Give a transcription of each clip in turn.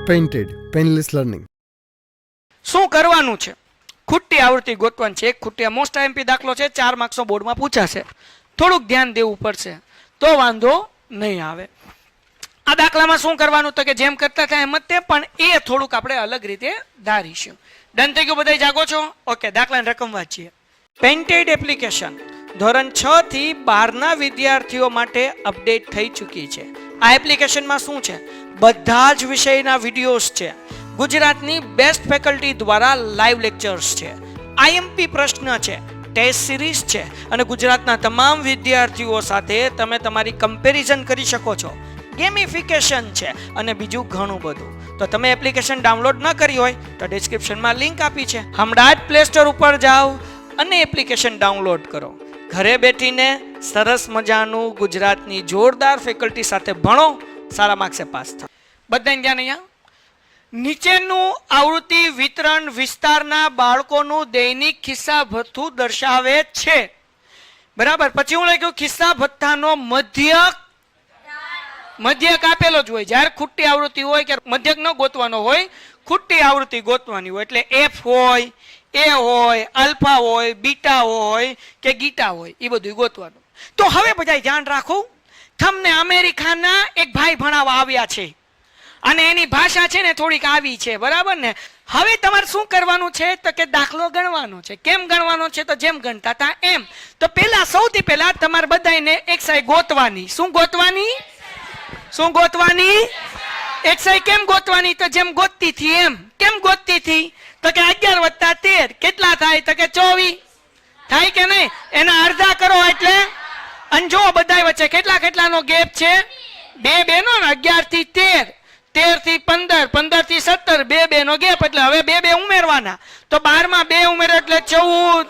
Painted painless learning. શું કરવાનું છે? ખુટ્ટી આવૃત્તિ ગોતવાની છે. એક ખુટ્ટી મોસ્ટ આઈએમપી દાખલો છે, 4 માર્ક્સનો બોર્ડમાં પૂછાશે. થોડુંક ધ્યાન દેવું પડશે તો વાંધો નહીં આવે. આ દાખલામાં શું કરવાનું તો કે જેમ કરતા હતા એમ જ તે, પણ એ થોડુંક આપણે અલગ રીતે ધારીશું. ડન થઈ ગયું? બધા જાગો છો? ઓકે, દાખલાની રકમ વાંચીએ. પેઇન્ટેડ એપ્લિકેશન ધોરણ 6 થી 12 ના વિદ્યાર્થીઓ માટે અપડેટ થઈ ચૂકી છે. આ એપ્લિકેશનમાં શું છે? બધા જ વિષયના વિડીયોઝ છે. ગુજરાતની બેસ્ટ ફેકલ્ટી દ્વારા લાઈવ લેક્ચર્સ છે, આઈએમપી પ્રશ્ન છે, ટેસ્ટ સિરીઝ છે અને ગુજરાતના તમામ વિદ્યાર્થીઓ સાથે તમે તમારી કમ્પેરિઝન કરી શકો છો. ગેમિફિકેશન છે અને બીજું ઘણું બધું. તો તમે એપ્લિકેશન ડાઉનલોડ ન કરી હોય તો ડિસ્ક્રિપ્શનમાં લિંક આપી છે. હમણાં જ પ્લે સ્ટોર ઉપર જાઓ અને એપ્લિકેશન ડાઉનલોડ કરો. ઘરે બેઠીને સરસ મજાનું ગુજરાતની જોરદાર ફેકલ્ટી સાથે ભણો, સારા માર્ક્સે પાસ થાઓ. બધાને ધ્યાન અહીંયા. નીચેનું આવૃત્તિ વિતરણ વિસ્તારના બાળકોનું દૈનિક ખિસ્સા ભથ્થું દર્શાવે છે. બરાબર. પછી હું લખ્યું ખિસ્સા ભથ્થાનો મધ્યક આપેલો જ હોય. જ્યારે ખુટ્ટી આવૃત્તિ હોય કે મધ્યક ન ગોતવાનો હોય, ખુટ્ટી આવૃત્તિ ગોતવાની હોય. એટલે એફ હોય, એ હોય, આલ્ફા હોય, બીટા હોય કે ગીટા હોય, એ બધું ગોતવાનું. તો હવે બધા ધ્યાન રાખો, તમને અમેરિકાના એક ભાઈ ભણાવવા આવ્યા છે અને એની ભાષા છે ને થોડીક આવી છે, બરાબર ને? હવે તમારે શું કરવાનું છે તો કે દાખલો ગણવાનો છે. કેમ ગણવાનો છે? તો જેમ ગણતા હતા એમ. તો સૌથી પહેલા તમારે બધાને એક્સાઈ ગોતવાની. શું ગોતવાની? શું ગોતવાની? એક્સાઈ કેમ ગોતવાની? તો જેમ ગોતતી હતી એમ. કેમ ગોતતી હતી? તો કે 11 + 13 કેટલા થાય? તો કે 24 થાય કે નહીં? એના અડધા કરો એટલે અંજો બધા વચ્ચે કેટલાનો ગેપ છે? 2 નો. 11 થી 13, 13 થી 15, 15 થી 17, 2 નો ગેપ. એટલે હવે 2 ઉમેરવાના. તો 12 માં 2 ઉમેરો એટલે 14.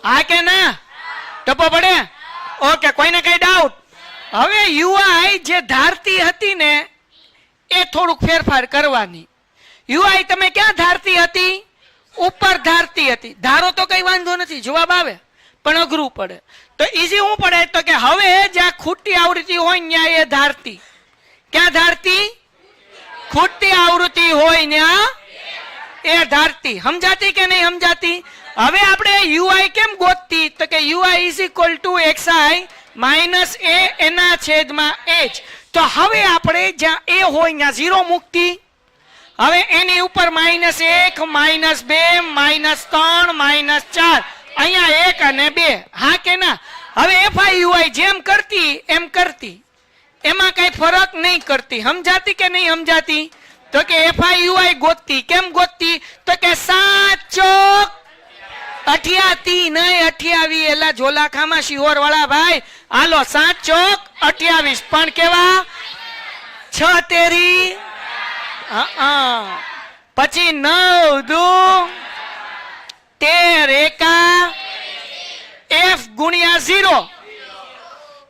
હા કે ના? ટપો પડે? ઓકે, કોઈને કઈ ડાઉટ? હવે યુઆઈ જે ધારતી હતી ને એ થોડુંક ફેરફાર કરવાની. યુઆઈ તમે ક્યાં ધારતી હતી? ઉપર ધારતી હતી. ધારો તો કઈ વાંધો નથી, જવાબ આવે, પણ અઘરું પડે. તો ઈઝી શું પડે તો કે હવે જ્યાં ખુટ્ટી આવૃત્તિ હોય ત્યાં એ ધારતી. ક્યાં ધારતી? ખુટ્ટી આવૃત્તિ હોય ત્યાં એ ધારતી. સમજાતી કે નહીં સમજાતી? હવે આપણે યુઆઈ કેમ ગોતતી? તો કે યુઆઈ = xi - a એના છેદમાં h. તો હવે આપણે જ્યાં a હોય ત્યાં 0 મૂકતી. હવે એની ઉપર -1 -2 -3 -4, અહીંયા 1 અને 2. હા કે ના? હવે FIUI જેમ કરતી એમ કરતી, એમાં કઈ ફરક નહીં કરતી. સમજાતી કે નહીં સમજાતી? તો કે FIUI ગોતતી. કેમ ગોતતી? તો કે 7 ચોક 28 નહીં 28. એલા જોલાખામાં શિહોર વાળા ભાઈ, હાલો 7 ચોક 28. પણ કેવા? 6 તેરી. પછી 9 દુ 13 એકા f × 0.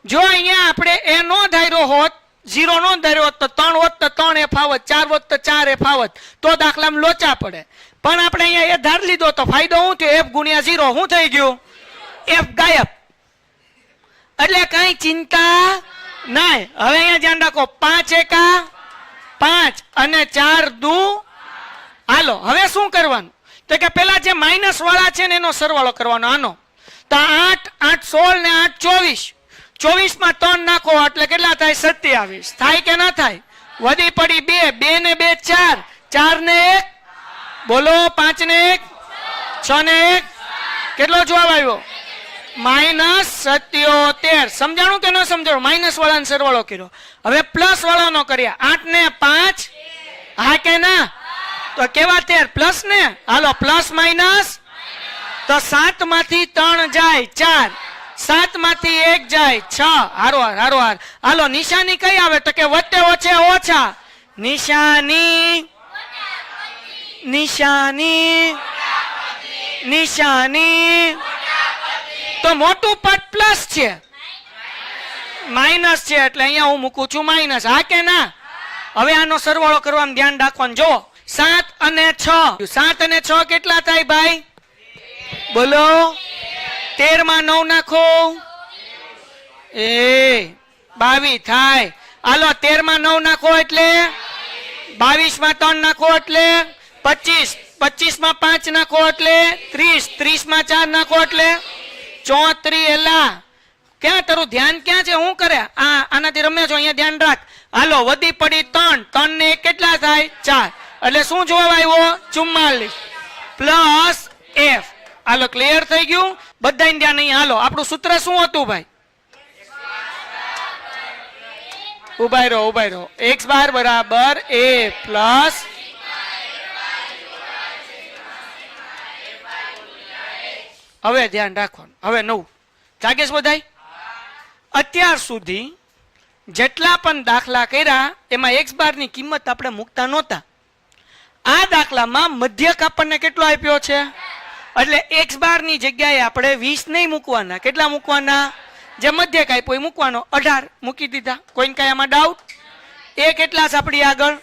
જો અહીંયા આપણે એ નો ધાર્યો હોત, 0 નો ધાર્યો હોત તો 3 હોત તો 3 f આવત, 4 હોત તો 4 f આવત, તો દાખલામાં લોચા પડે. પણ આપણે અહીંયા એ ધાર લીધો તો ફાયદો શું થયો? f × 0 શું થઈ ગયું? f ગાયબ. એટલે કઈ ચિંતા નહીં. હવે અહીંયા ધ્યાન રાખો, 5 એકા 5 અને 4 દુ. હાલો હવે શું કરવાનું? તો કે પેલા જે માઇનસ વાળા છે ને એનો સરવાળો કરવાનો. આનો તો 8 8 16 ને 8 24. 24 માં 3 નાખો એટલે કેટલા થાય? 27. થાય કે ના થાય? વધી પડી 2, 2 ને 2 4, 4 ને 1 બોલો, 5 ને 1 6 ને 1 કેટલો જવાબ આવ્યો? -77. સમજાણું કે ન સમજાણું? માઇનસ વાળાનો સરવાળો કર્યો. હવે પ્લસ વાળાનો કર્યા. 8 ને 5. હા કે ના? તો કેવા 13 પ્લસ ને? હાલો પ્લસ માઇનસ. તો 7 માંથી 3 જાય 4, 7 માંથી 1 જાય 6. હારો. હાલો નિશાની કઈ આવે? તો કે વચ્ચે ઓછે ઓછા. નિશાની તો મોટું પદ પ્લસ છે, માઇનસ છે, એટલે અહીંયા હું મૂકું છું માઇનસ. હા કે ના? હવે આનો સરવાળો કરવાનું ધ્યાન રાખવાનું. જો 7 અને 6, 7 અને 6 કેટલા થાય ભાઈ? બોલો. 13 માં 9 નાખો. 22 થાય. હાલો 13 માં 9 નાખો એટલે 22 માં 3 નાખો એટલે 25, 25 માં 5 નાખો એટલે 30, 30 માં 4 નાખો એટલે 34. એલા ક્યાં તારું ધ્યાન ક્યાં છે? હું કરે આનાથી રમે છો? અહીંયા ધ્યાન રાખ. હાલો વધી પડી 3, 3 ને કેટલા થાય? 4. એટલે શું જવાબ આવ્યો? 44 પ્લસ f. હાલો ક્લિયર થઈ ગયું બધાને ધ્યાન? નહીં. હાલો આપણું સૂત્ર શું હતું ભાઈ? ઉભા રહો. x બાર બરાબર a પ્લસ હવે ધ્યાન રાખવાનું. હવે નવું જાગે છે બધાય? અત્યાર સુધી જેટલા પણ દાખલા કર્યા એમાં x બાર ની કિંમત આપણે મૂકતા નહોતા. આ દાખલામાં મધ્યક આપણને કેટલો આપ્યો છે? એટલે x બાર ની જગ્યાએ આપણે 20 નહીં મૂકવાના. કેટલા મૂકવાના? જે મધ્યક આપ્યો એ મૂકવાનો. 18 મૂકી દીધા. કોઈને કઈ આમાં ડાઉટ? એ કેટલા છે આપણી આગળ?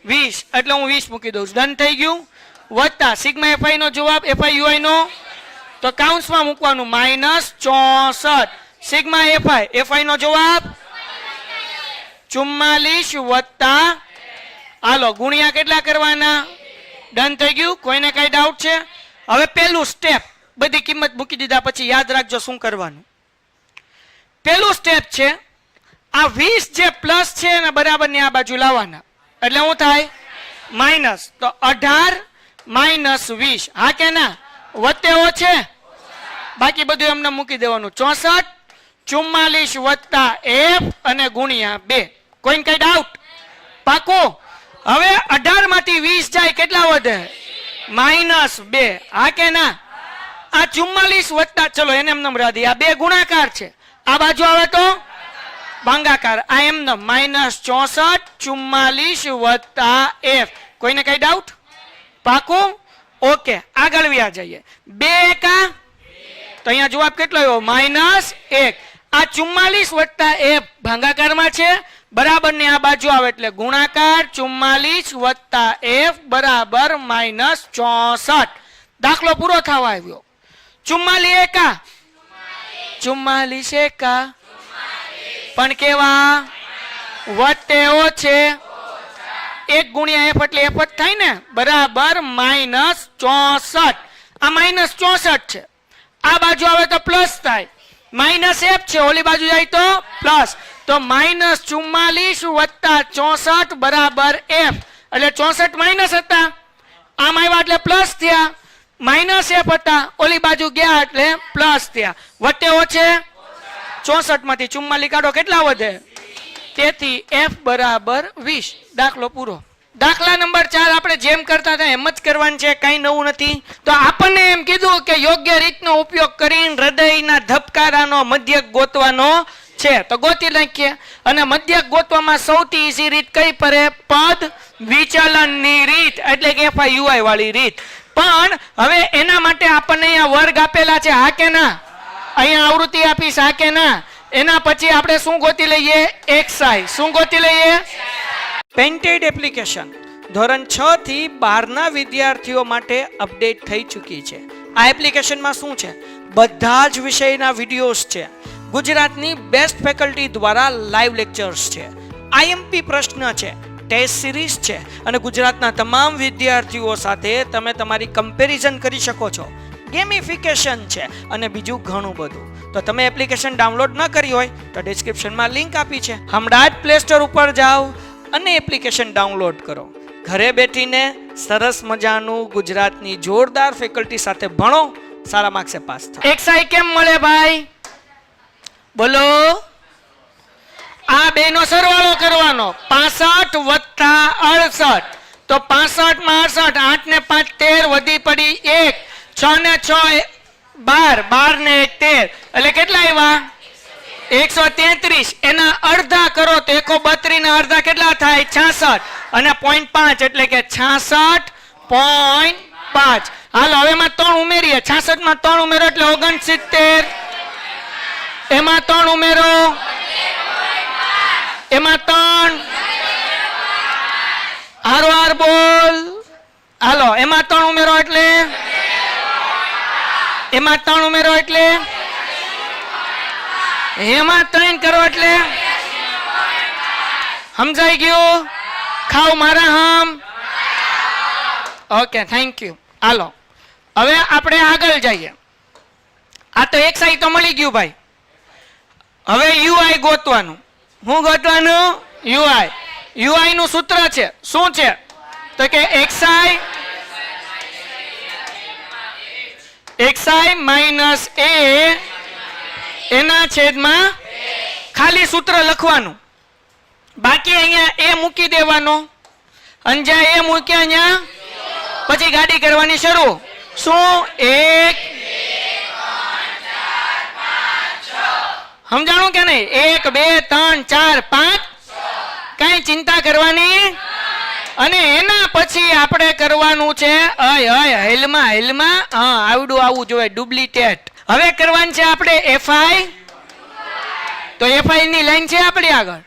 20. એટલે હું 20 મૂકી દઉં. ડન થઈ ગયું. વત્તા સિગ્મા fi નો જવાબ fi ui નો તો કાઉન્સમાં મૂકવાનું -64. સિગ્મા fi નો જવાબ 44 વત્તા હાલો ગુણ્યા કેટલા કરવાના? ડન થઈ ગયું. કોઈને કઈ ડાઉટ છે? હવે પહેલું સ્ટેપ બધી કિંમત મૂકી દીધા પછી યાદ રાખજો શું કરવાનું. પહેલું સ્ટેપ છે આ 20 જે પ્લસ છે એના બરાબર ને આ બાજુ લાવવાના. એટલે શું થાય? માઇનસ. તો 18 માઇનસ 20. હા કે ના? વત્તે ઓછે બાકી બધું એમને મૂકી દેવાનું. 64 44 વત્તા f અને ગુણ્યા 2. કોઈને કઈ ડાઉટ? પાકું. હવે 18 માંથી 20 જાય કેટલા વધે? -2. હા કે ના? આ 44 વત્તા ચલો એને એમ રાધી. આ બે ગુણાકાર છે. આ બાજુ આવે તો ભાંગાકાર. આ એમને -64 44 વત્તા f. કોઈને કઈ ડાઉટ? પાકું. ઓકે આગળ વ્યા જઈએ. 2 એકા તો અહીંયા જવાબ કેટલો આવ્યો? -1. આ 44 વત્તા f ભાંગાકારમાં છે બરાબર ને આ બાજુ આવે એટલે ગુણાકાર. 44 વત્તા f બરાબર -64. દાખલો પૂરો થવા આવ્યો. 44 એકા 44 એકા પણ કેવા? વત્તે ઓછે 1 ગુણ્યા f એટલે f જ થાય ને બરાબર -64. આ -64 છે. આ બાજુ આવે તો પ્લસ થાય. -f છે ઓલી બાજુ જાય તો પ્લસ. તો -44 વત્તા 64 બરાબર f. એટલે 64 માઇનસ હતા આમ આવ્યા એટલે પ્લસ થયા. -f હતા ઓલી બાજુ ગયા એટલે પ્લસ થયા. વત્તે ઓછે 64 માંથી 44 કાઢો કેટલા વધે? તેથી f બરાબર 20. દાખલો પૂરો. દાખલા નંબર 4 આપણે જેમ કરતા હતા એમ જ કરવાનું છે. કઈ નવું નથી. તો આપણને એમ કીધું કે યોગ્ય રીતનો ઉપયોગ કરીને હૃદયના ધબકારાનો મધ્યક ગોતવાનો છે. તો ગોતી નાખીએ. અને મધ્યક ગોતવામાં સૌથી ઈઝી રીત કઈ પડે? પદ વિચલનની રીત એટલે કે fi ui વાળી રીત. પણ હવે એના માટે આપણને અહીંયા વર્ગ આપેલા છે. હા કે ના? અહીંયા આવૃત્તિ આપીશ. હા કે ના? એના પછી આપણે શું ગોતી લઈએ? xi. શું ગોતી લઈએ? પેન્ટેડ એપ્લિકેશન ધોરણ 6 થી 12 ના વિદ્યાર્થીઓ માટે અપડેટ થઈ ચૂકી છે. આ એપ્લિકેશનમાં શું છે? બધા જ વિષયના વિડીયોઝ છે. ગુજરાતની બેસ્ટ ફેકલ્ટી દ્વારા લાઈવ લેક્ચર્સ છે. IMP પ્રશ્ન છે. ટેસ્ટ સિરીઝ છે. અને ગુજરાતના તમામ વિદ્યાર્થીઓ સાથે તમે તમારી કમ્પેરિઝન કરી શકો છો. ગેમિફિકેશન છે અને બીજું ઘણું બધું. તો તમે એપ્લિકેશન ડાઉનલોડ ન કરી હોય તો ડિસ્ક્રિપ્શનમાં લિંક આપી છે. હમણાં જ પ્લે સ્ટોર ઉપર જાઓ અને એપ્લિકેશન ડાઉનલોડ કરો. ઘરે બેઠીને સરસ મજાનું ગુજરાતની જોરદાર ફેકલ્ટી સાથે ભણો. સારા માર્ક્સે પાસ થાઓ. xi કેમ મળે ભાઈ? બોલો. આ બે નો સરવાળો કરવાનો. 65 વત્તા 68 તો 65 માં 68 8 ને 5 13 વધી પડી 1 6 ને 6 12 12 ને 1 13 એટલે કેટલા આવ્યા? 133. એના અડધા કરો તો 132 ના અડધા કેટલા થાય? 66 અને 0.5 એટલે કે 66.5. હાલો હવે એમાં 3 ઉમેરીએ. 66 માં 3 ઉમેરો એટલે 69. એમાં 3 ઉમેરો એમાં 3 હારો બોલ. હાલો એમાં 3 ઉમેરો એટલે એમાં 3 ઉમેરો એટલે એમાં 3 કરો એટલે સમજાઈ ગયું? ખાવ મારા હમ. Okay, thank you. હાલો હવે આપણે આગળ જઈએ. આ તો એક સાઈ તો મળી ગયું ભાઈ. હવે યુઆઈ ગોતવાનું. શું ગોતવાનું? યુઆઈ. યુઆઈ નું સૂત્ર છે શું છે? તો કે xi માઇનસ a એના છેદમાં ખાલી સૂત્ર લખવાનું. બાકી અહીંયા એ મૂકી દેવાનો અને જ્યાં એ મૂક્યા અહીંયા પછી ગાડી કરવાની શરૂ. શું? 1 સમજાણું કે નહીં? 1 2 3 4 5 કઈ ચિંતા કરવાની. અને એના પછી આપણે કરવાનું છે હેલમાં આવડું આવવું જોઈએ ડુપ્લિકેટ. હવે કરવાનું છે આપણે fi. તો fi ની લાઈન છે આપણી આગળ.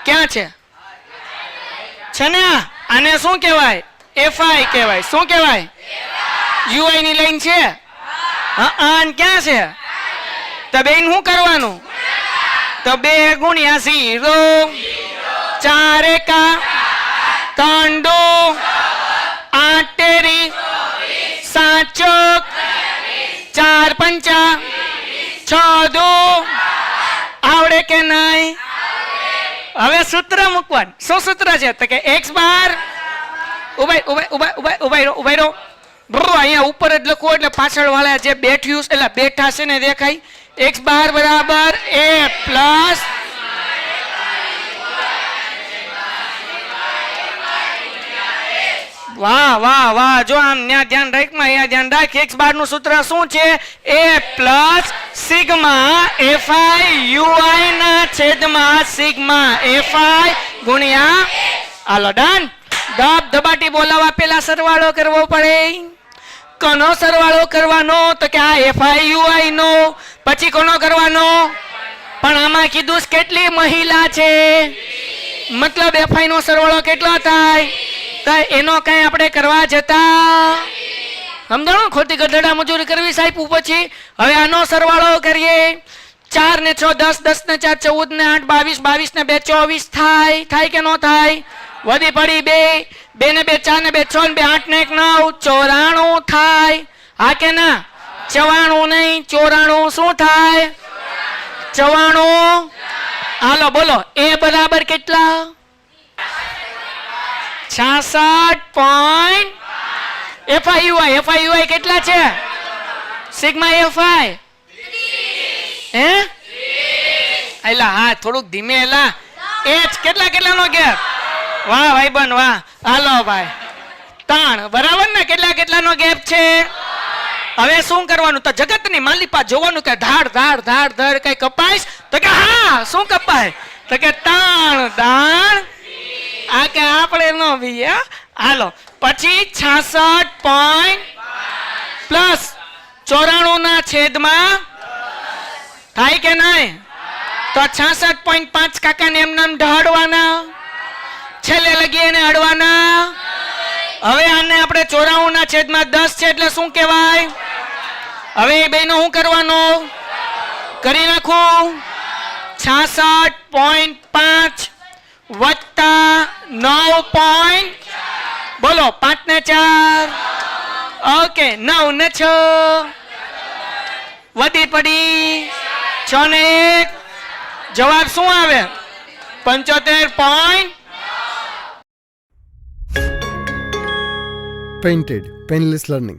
ક્યાં છે? છે ને આને શું કહેવાય? fi કહેવાય. શું કહેવાય? ui ની લાઈન છે. ક્યાં છે? તો બેન શું કરવાનું? તો 2 ગુણ્યા 0 4 એકા 3 2 8 તેરી 7 ચોક 4 પંચા 6 દો. આવડે કે નહીં? હવે સૂત્ર મૂકવાનું. શું સૂત્ર છે? તો કે x બાર ઉભાઈ રહો. અહીંયા ઉપર જ લખો એટલે પાછળ વાળા જે બેઠ્યું એટલે બેઠા છે ને દેખાય. x બાર બરાબર a પ્લસ વાહ વાહ વાહ. જો આમ ત્યાં ધ્યાન રાખમાં અહીંયા ધ્યાન રાખ. x બાર નું સૂત્ર શું છે? a plus sigma fi ui ના છેદમાં સિગ્મા fi ગુણ્યા. હાલો ડન. દબાટી બોલાવા પેલા સરવાળો કરવો પડે. કોનો સરવાળો કરવાનો? તો કે આ fi ui નો. પછી કોનો કરવાનો? પણ આમાં કીધું કેટલી મહિલા છે મતલબ fi નો સરવાળો કેટલો થાય? તો એનો કઈ આપણે કરવા જતા સમજાણો? ખોટી ગધેડા મજૂરી કરવી સાહેબ. પછી હવે આનો સરવાળો કરીએ. 4 ને 6 10 10 ને 4 14 ને 8 22 22 ને 2 24 થાય કે નો થાય? વધી પડી 2 2 ને 2 4 ને 2 6 ને 2 8 ને 1 9 94 થાય. હા કે ના? 94 નહીં 94. શું થાય? 94. હાલો બોલો એ બરાબર કેટલા? 66. fi ui કેટલા છે? સિગ્મા fi હે એલા હા થોડુંક ધીમે એલા. h કેટલાનો ગેપ? વાહ ભાઈ બન વાહ. હાલો ભાઈ 3 બરાબર ને? કેટલાનો ગેપ છે? હવે શું કરવાનું? તો જગતની માલિપા જોવાનું કે ધાડ કઈ કપાય? તો કે હા શું કપાય? તો કે તાણ દાણ. આ કે આપણે નો ભી. હાલો પછી 66 પ્લસ 94 ના છેદમાં થાય કે નહીં? તો 66.5 કાકાને એમ નામ ઢાળવાના. છેલ્લે લગી એને અડવાના. હવે આને આપણે 94 ના છેદમાં 10 છે એટલે શું કહેવાય? હવે એ બેનો શું કરવાનો? કરી નાખું. 66.5 વત્તા 9. બોલો 5 ને 4 ઓકે 9 ને 6 વધી પડી 6 ને 1. જવાબ શું આવે? 75. Painted Painless Learning.